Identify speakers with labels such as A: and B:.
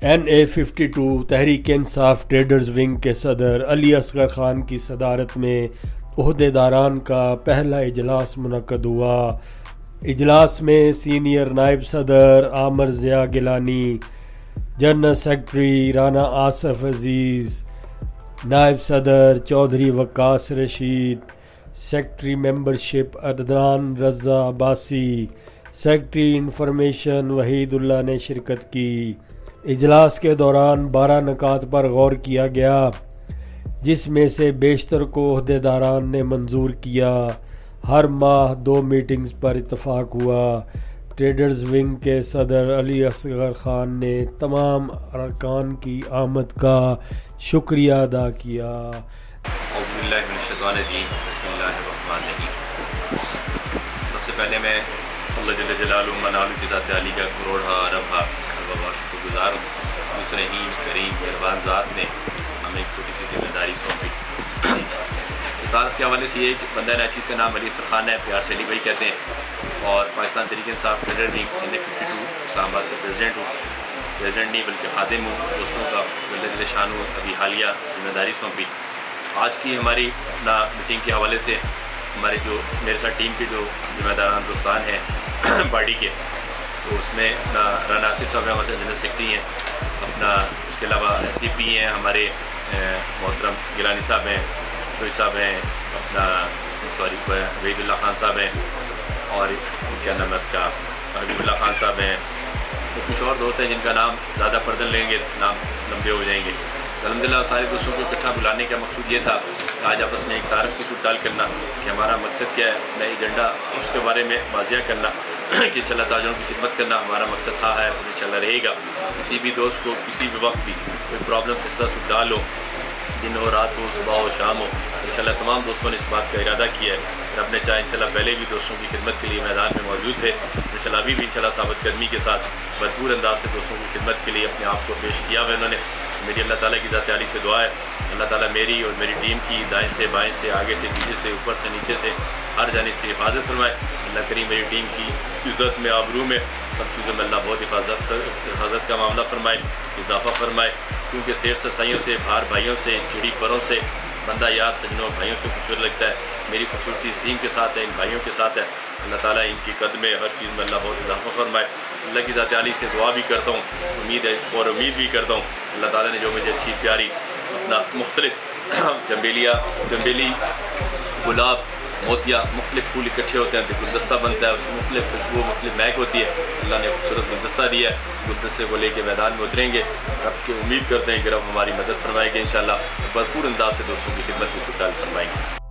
A: NA52 Tehreek Insaf traders wing کے صدر علی اصغر خان کی صدارت میں عہدیداران کا پہلا اجلاس منعقد ہوا۔ اجلاس میں سینئر نائب صدر عامر ضیاء گیلانی، جنرل سیکرٹری رانا آصف عزیز، نائب صدر چودھری وقاص رشید، سیکرٹری ممبرشپ عدنان رضا عباسی، سیکرٹری انفارمیشن وحید اللہ نے شرکت کی۔ اجلاس کے دوران 12 نکات پر غور کیا گیا، جس میں سے بیشتر کو عہدیداران نے منظور کیا۔ ہر ماہ 2 میٹنگز پر اتفاق ہوا۔ ٹریڈرز ونگ کے صدر علی اصغر خان نے تمام ارکان کی آمد کا شکریہ ادا کیا۔
B: اعوذ باللہ من الشیطان الرجیم، بسم اللہ الرحمن الرحیم۔ سب سے پہلے میں اللہ جل جلالہ منال کی ذات عالی کا کروڑا اربا کھربا شکر گزار ہوں۔ اس رحیم کریم مہربان ذات نے ہمیں ایک چھوٹی سی ذمہ داری سونپی۔ اطاعت کے حوالے سے یہ کہ بندہ ناچیز کا نام علی اصغر خان ہے، پیار سے علی بھائی کہتے ہیں، اور Pakistan Tehreek Insaf trader wing NA52 اسلام آباد کا پریزیڈنٹ ہوں۔ پریزیڈنٹ نہیں بلکہ خادم ہوں۔ دوستوں کا جل شان ہوں، ابھی حالیہ ذمہ داری سونپی۔ آج کی ہماری میٹنگ کے حوالے سے ہمارے جو میرے ساتھ ٹیم کے جو ذمہ داران دوستان ہیں باڈی کے، تو اس میں رانا آصف صاحب ہمارے جنرل سیکرٹری ہیں، اپنا اس کے علاوہ SDP ہیں ہمارے محترم گیلانی صاحب ہیں، چوئی صاحب ہیں، اپنا وحید اللہ خان صاحب ہیں، اور کیا نام ہے اس کا حبیب اللہ خان صاحب ہیں، تو کچھ اور دوست ہیں جن کا نام زیادہ فردن لیں گے نام لمبے ہو جائیں گے۔ الحمدللہ سارے دوستوں کو اکٹھا بلانے کا مقصود یہ تھا کہ آج آپس میں ایک تعارف کی صورت ڈال کرنا کہ ہمارا مقصد کیا ہے، اپنا ایجنڈا اس کے بارے میں واضح کرنا کہ انشاءاللہ تاجروں کی خدمت کرنا ہمارا مقصد تھا ہے اور انشاءاللہ رہے گا۔ کسی بھی دوست کو کسی بھی وقت بھی کوئی پرابلم سے صورت ڈال ہو، دن ہو رات ہو صبح ہو شام ہو، انشاءاللہ تمام دوستوں نے اس بات کا ارادہ کیا ہے۔ رب نے چاہے انشاءاللہ پہلے بھی دوستوں کی خدمت کے لیے میدان میں موجود تھے، انشاءاللہ ابھی بھی انشاءاللہ ثابت قدمی کے ساتھ بھرپور انداز سے دوستوں کی خدمت کے لیے اپنے آپ کو پیش کیا ہوا انہوں نے۔ میری اللہ تعالیٰ کی ذات عالی سے دعا ہے، اللہ تعالیٰ میری اور میری ٹیم کی دائیں سے بائیں سے آگے سے پیچھے سے اوپر سے نیچے سے ہر جانب سے حفاظت فرمائے۔ اللہ کریم میری ٹیم کی عزت میں آبرو میں سب چیزوں میں اللہ بہت حفاظت کا معاملہ فرمائے، اضافہ فرمائے، کیونکہ سیر سسائیوں سے بھار بھائیوں سے چڑی پروں سے بندہ یار سجنوں بھائیوں سے خوبصورت لگتا ہے۔ میری خوبصورتی اس ٹیم کے ساتھ ہے، ان بھائیوں کے ساتھ ہے۔ اللہ تعالیٰ ان کی قدر میں ہر چیز میں اللہ بہت اضافہ فرمائے۔ اللہ کی ذات عالی سے دعا بھی کرتا ہوں، امید بھی کرتا ہوں اللہ تعالیٰ نے جو مجھے اچھی پیاری اپنا مختلف چنبیلی گلاب موتیا مختلف پھول اکٹھے ہوتے ہیں، گلدستہ بنتا ہے، اس میں مختلف خوشبو مختلف مہک ہوتی ہے۔ اللہ نے خوبصورت گلدستہ دیا ہے، گلدستے کو لے کے میدان میں اتریں گے۔ رب کی امید کرتے ہیں کہ رب ہماری مدد فرمائے گے، انشاءاللہ بھرپور انداز سے دوستوں کی خدمت کی صورت حال فرمائیں گے۔